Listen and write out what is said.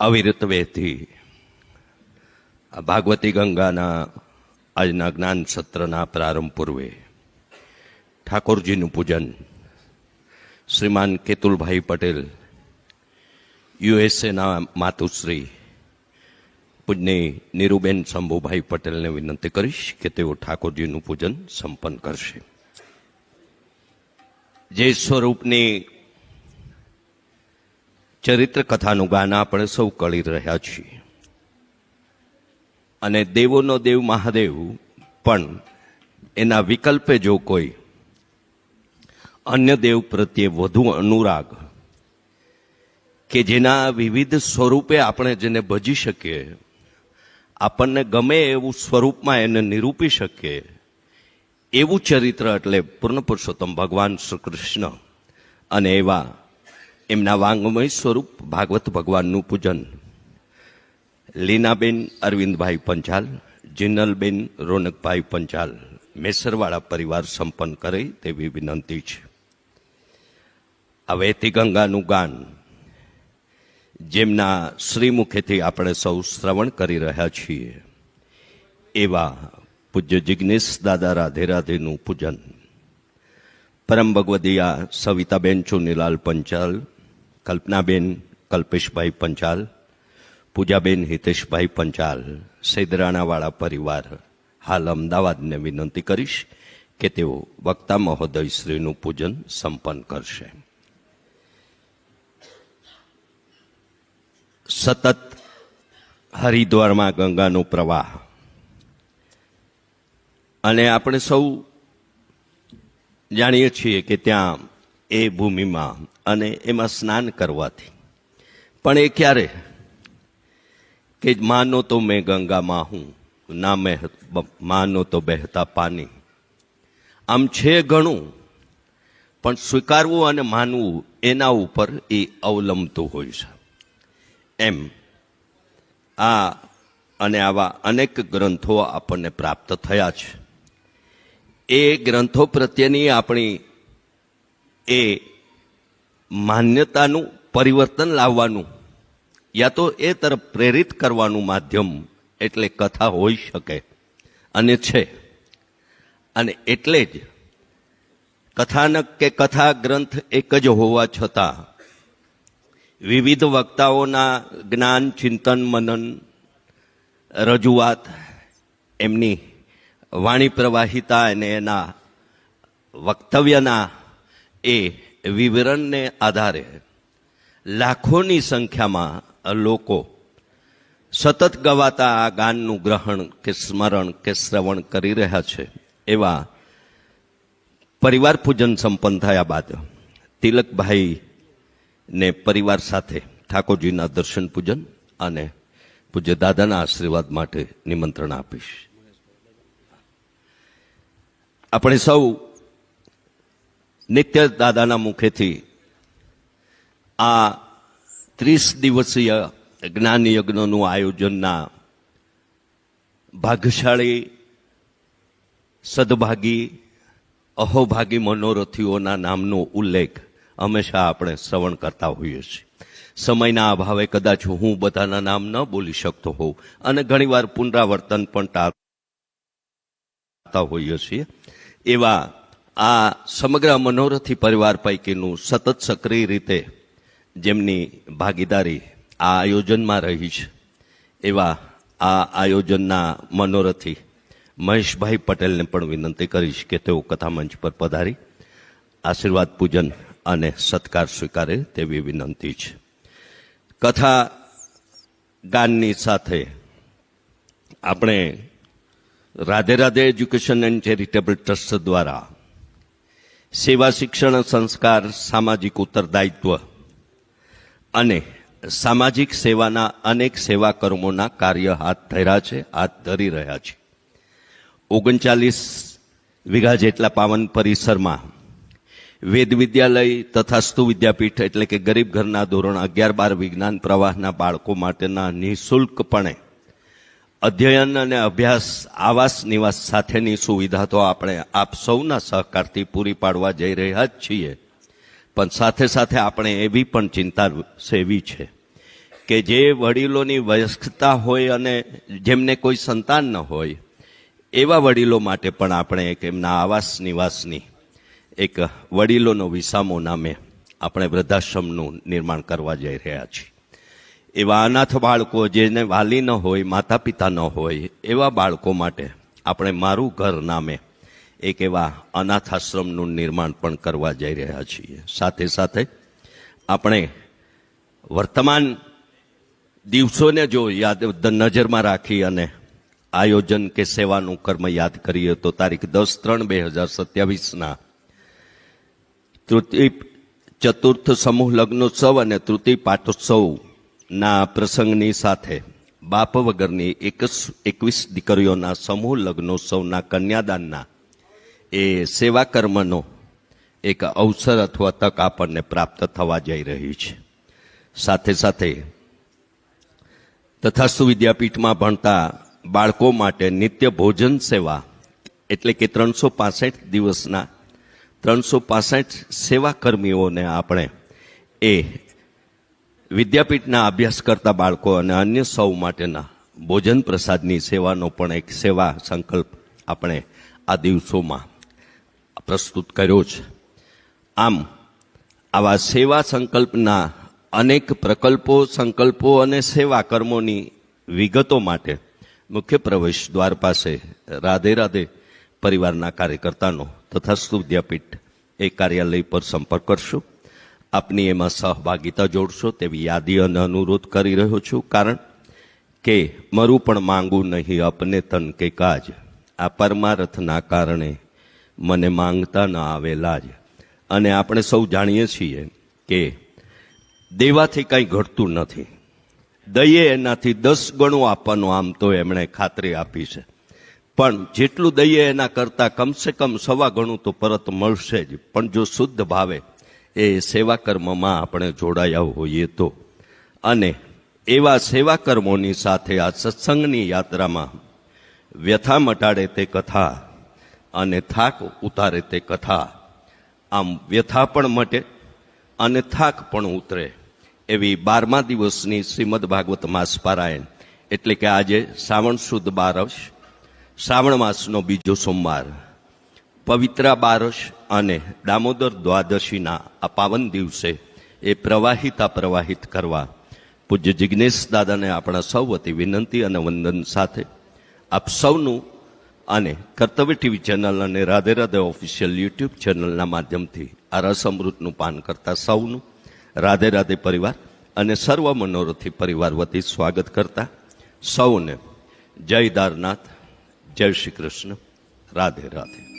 અવિરત વેથી આ ભાગવતી ગંગાના આજના જ્ઞાન સત્રના પ્રારંભ પૂર્વે ઠાકોરજીનું પૂજન શ્રીમાન કેતુલભાઈ પટેલ યુએસએના માતુશ્રી પૂજ્ય નીરુબેન શંભુભાઈ પટેલને વિનંતી કરીશ કે તેઓ ઠાકોરજીનું પૂજન સંપન્ન કરશે. જે સ્વરૂપની ચરિત્ર કથાનું ગાન આપણે સૌ કરી રહ્યા છીએ અને દેવોનો દેવ મહાદેવ પણ એના વિકલ્પે જો કોઈ અન્ય દેવ પ્રત્યે વધુ અનુરાગ કે જેના વિવિધ સ્વરૂપે આપણે જેને ભજી શકીએ, આપણને ગમે એવું સ્વરૂપમાં એને નિરૂપી શકીએ એવું ચરિત્ર એટલે પૂર્ણ પુરુષોત્તમ ભગવાન શ્રી કૃષ્ણ અને એવા એમના વાંગમય સ્વરૂપ ભાગવત ભગવાનનું પૂજન લીનાબેન અરવિંદભાઈ પંચાલ, જિનલબેન રોનકભાઈ પંચાલ મેસરવાળા પરિવાર સંપન્ન કરે તેવી વિનંતી છે. આ વહેતી ગંગાનું ગાન જેમના શ્રીમુખેથી આપણે સૌ શ્રવણ કરી રહ્યા છીએ એવા પૂજ્ય જિગ્નેશ દાદા રાધે રાધેનું પૂજન પરમ ભગવદીયા સવિતાબેન ચુનીલાલ પંચાલ, કલ્પનાબેન કલ્પેશભાઈ પંચાલ, પૂજાબેન હિતેશભાઈ પંચાલ સૈદરાણાવાળા પરિવાર હાલ અમદાવાદને વિનંતી કરીશ કે તેઓ વક્તા મહોદય શ્રીનું પૂજન સંપન્ન કરશે. સતત હરિદ્વારમાં ગંગાનો પ્રવાહ અને આપણે સૌ જાણીએ છીએ કે ત્યાં એ ભૂમિમાં અને એમાં સ્નાન કરવાથી પણ એ ક્યારે કે માનો તો મેં ગંગામાં હું ના મેં માનો તો બહેતા પાની, આમ છે ઘણું પણ સ્વીકારવું અને માનવું એના ઉપર એ અવલંબતું હોય છે. એમ આ અને આવા અનેક ગ્રંથો આપણને પ્રાપ્ત થયા છે. એ ગ્રંથો પ્રત્યેની આપણી એ માન્યતાનું પરિવર્તન લાવવાનું યા તો એ તરફ પ્રેરિત કરવાનું માધ્યમ એટલે કથા હોઈ શકે અને છે. અને એટલે જ કથાનક કે કથા ગ્રંથ એક જ હોવા છતાં વિવિધ વક્તાઓના જ્ઞાન, ચિંતન, મનન, રજૂઆત, એમની વાણી પ્રવાહિતા અને એના વક્તવ્યના એ વિવરણને આધારે લાખોની સંખ્યામાં લોકો સતત ગવાતા આ ગાનનું ગ્રહણ કે સ્મરણ કે શ્રવણ કરી રહ્યા છે. એવા પરિવાર પૂજન સંપન્ન થયા બાદ તિલકભાઈ ને પરિવાર સાથે ઠાકોરજીના દર્શન પૂજન અને પૂજ્ય દાદાના આશીર્વાદ માટે નિમંત્રણ આપીશ. આપણે સૌ નિત્ય દાદાના મુખેથી આ 30 દિવસીય જ્ઞાન યજ્ઞનું આયોજનના ભાગ્યશાળી, સદભાગી, અહોભાગી મનોરથીઓના નામનો ઉલ્લેખ હંમેશા આપણે શ્રવણ કરતા હોઈએ છીએ. સમયના અભાવે કદાચ હું બધાના નામ ન બોલી શકતો હોઉં અને ઘણીવાર પુનરાવર્તન પણ ટાળતા હોઈએ છીએ. એવા આ સમગ્ર મનોરથી પરિવાર પૈકીનું સતત સક્રિય રીતે જેમની ભાગીદારી આ આયોજનમાં રહી છે એવા આ આયોજનના મનોરથી મહેશભાઈ પટેલને પણ વિનંતી કરીશ કે તેઓ કથા મંચ પર પધારી આશીર્વાદ પૂજન અને સત્કાર સ્વીકારે તેવી વિનંતી છે. કથા ગાનની સાથે આપણે Radhe Radhe education and charitable trust દ્વારા સેવા, શિક્ષણ, સંસ્કાર, સામાજિક ઉત્તરદાયિત્વ અને સામાજિક સેવાના અનેક સેવા કર્મોના કાર્ય હાથ ધરી રહ્યા છે. 39 વીઘા જેટલા પાવન પરિસરમાં વેદ વિદ્યાલય તથાસ્તુ વિદ્યાપીઠ એટલે કે ગરીબ ઘરના ધોરણ 11-12 વિજ્ઞાન પ્રવાહના બાળકો માટેના નિઃશુલ્કપણે અધ્યયન અને અભ્યાસ, આવાસ, નિવાસ સાથેની સુવિધા તો આપણે આપ સૌના સહકારથી પૂરી પાડવા જઈ રહ્યા જ છીએ. પણ સાથે સાથે આપણે એવી પણ ચિંતા સેવી છે કે જે વડીલોની વયસ્કતા હોય અને જેમને કોઈ સંતાન ન હોય એવા વડીલો માટે પણ આપણે એક એમના આવાસ નિવાસની એક વડીલોનો વિસામો નામે આપણે વૃદ્ધાશ્રમનું નિર્માણ કરવા જઈ રહ્યા છીએ. એવા અનાથ બાળકો જેને વાલી ન હોય, માતા પિતા ન હોય, એવા બાળકો માટે આપણે મારું ઘર નામે એક એવા અનાથ આશ્રમનું નિર્માણ પણ કરવા જઈ રહ્યા છીએ. સાથે સાથે આપણે વર્તમાન દિવસોને જો યાદ નજરમાં રાખી અને આયોજન કે સેવાનું કર્મ યાદ કરીએ તો તારીખ 10/3/2027 ચતુર્થ સમૂહ લગ્નોત્સવ અને તૃતીય પાટોત્સવના પ્રસંગની સાથે બાપ વગરની 21 દીકરીઓના સમૂહ લગ્નોત્સવના કન્યાદાનના એ સેવા કર્મનો એક અવસર અથવા તક આપણને પ્રાપ્ત થવા જઈ રહી છે. સાથે સાથે તથાસ્તુ વિદ્યાપીઠમાં ભણતા બાળકો માટે નિત્ય ભોજન સેવા એટલે કે 365 દિવસના 365 સેવા કર્મીઓને આપણે એ વિદ્યાપીઠના અભ્યાસ કરતા બાળકો અને અન્ય સૌ માટેના ભોજન પ્રસાદની સેવાનો પણ એક સેવા સંકલ્પ આપણે આ દિવસોમાં પ્રસ્તુત કર્યો છે. આમ આવા સેવા સંકલ્પના અનેક પ્રકલ્પો, સંકલ્પો અને સેવા કર્મોની વિગતો માટે મુખ્ય પ્રવેશ દ્વાર પાસે રાધે રાધે પરિવારના કાર્યકર્તાનો તથાસ્તુ વિદ્યાપીઠ એ કાર્યાલય પર સંપર્ક કરશો. આપની એમાં સહભાગિતા જોડશો તેવી યાદી અને અનુરોધ કરી રહ્યો છું. કારણ કે મરું પણ માંગું નહીં અપને તન કે કાજ, આ પરમાર્થના કારણે મને માંગતા ન આવેલા જ. અને આપણે સૌ જાણીએ છીએ કે દેવાથી કંઈ ઘટતું નથી, દઈએ એનાથી 10 ગણું આપવાનું આમ તો એમણે ખાતરી આપી છે. પણ જેટલું દઈએ એના કરતાં કમસે કમ 1.25 ગણું તો પરત મળશે જ. પણ જો શુદ્ધ ભાવે એ સેવા કર્મમાં આપણે જોડાયા હોઈએ તો. અને એવા સેવા કર્મોની સાથે આ સત્સંગની યાત્રામાં વ્યથા મટાડે તે કથા અને થાક ઉતારે તે કથા. આમ વ્યથા પણ મટે અને થાક પણ ઉતરે એવી 12મા દિવસની શ્રીમદ ભાગવત માસ પારાયણ એટલે કે આજે શ્રાવણ સુદ બારસ, શ્રાવણ માસનો બીજો સોમવાર, પવિત્રા બારસ અને દામોદર દ્વાદશીના આ પાવન દિવસે એ પ્રવાહિત કરવા પૂજ્ય જિજ્ઞેશ દાદાને આપણા સૌ વતી વિનંતી અને વંદન સાથે આપ સૌનું અને કર્તવ્ય ટીવી ચેનલ અને રાધે રાધે ઓફિશિયલ યુટ્યુબ ચેનલના માધ્યમથી આ રસ અમૃતનું પાન કરતા સૌનું રાધે રાધે પરિવાર અને સર્વ મનોરથી પરિવાર વતી સ્વાગત કરતા સૌને જય દારનાથ, જય શ્રી કૃષ્ણ, રાધે રાધે.